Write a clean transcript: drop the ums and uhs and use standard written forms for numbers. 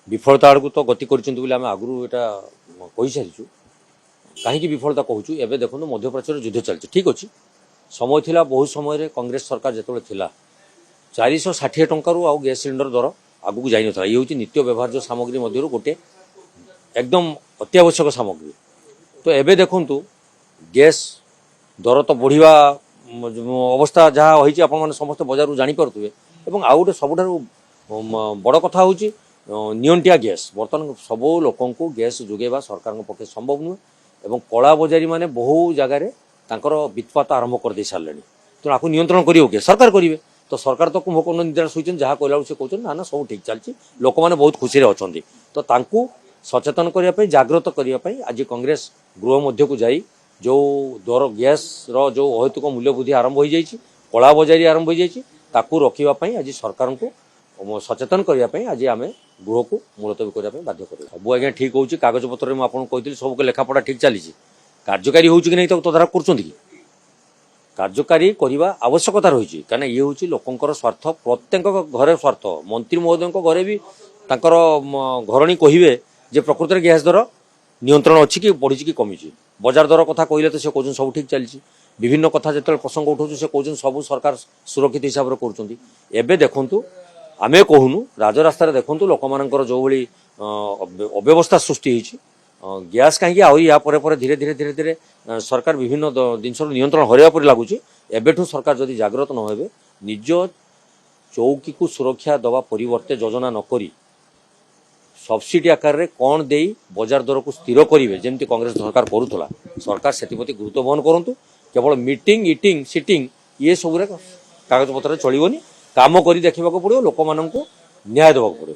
विफलता आड़ को तो गति करें आगु यहाँ कही सारी कहीं विफलता कहूँ एवं देखो मध्यप्राच्य युद्ध चलती ठीक अच्छे समय थिला बहुत समय कांग्रेस सरकार जो थिला 460 टंकार आउ गैस सिलिंडर दर आगू को जाइन ये हूँ नित्य व्यवहार्य सामग्री मध्य गोटे एकदम अत्यावश्यक सामग्री तो एबे देखंतु गैस दर तो बढ़िया अवस्था जहाँ होती आप समस्त बजार जानी पारे और आउ गोटे सबुठ बड़ कथा हूँ नियंटिया गैस बर्तमान सब लोक गैस जोगेबा सरकार पक्षे संभव नुहे और कला बजारी मैंने बहु जगार वित्पात आरंभ कर दे सारे तेणु आपको नियंत्रण करेंगे सरकार करेंगे तो सरकार तो कुंभकर्ण निद्रा शुई जहाँ कहला से कहते ना सब ठीक चलती लोक मैंने बहुत खुशी अच्छा तो तांकु सचेतन करने जागृत करने आज कांग्रेस गृह मध्य को जाई जो दर गैस रो अहेतुक मूल्य वृद्धि आरंभ हो जाए कला बजारी आरंभ हो जाए रखापी आज सरकार को सचेतन करने आज आम गृह को मुलतवी करने बाध्य कर सब आज्ञा ठीक हो कागज पत्र में आपको कही सब लेखापढ़ा ठीक चली कार्यकारी हो कि नहीं तो तदारख कर कार्यकारी करने आवश्यकता रही कहीं ये हूँ लोकंर स्वार्थ प्रत्येक घरे स्वार्थ मंत्री महोदय घरे भी घरणी कहे जे प्रकृत में गैस दर नियंत्रण अच्छी कि बढ़ी कि कमी बजार दर कथा कहले तो से कहते सब ठीक चलती विभिन्न कथा जो प्रसंग उठाऊ से कहते सब सरकार सुरक्षित हिसाब से करें देखु आमे कहूनु राजरास्तार देखु लोक मानकर जो भाई अव्यवस्था सृष्टि गैस कहीं या धीरे धीरे धीरे धीरे सरकार विभिन्न जिनस नियंत्रण हरवा पर लगुच एबेठू सरकार जदि जागृत न होबे निज चौकी को सुरक्षा दवा परिवर्ते योजना नक सब्सिडी आकार रे कौन दे बजार दर को स्थिर करेंगे जमी कांग्रेस सरकार करूला सरकार से गुरुत्व बहन करूँ केवल मीटिंग इटिंग सिटिंग ये सब कागज पत्र चलनी काम कर देखा पड़ो लोक मान न्याय देवा पड़ो।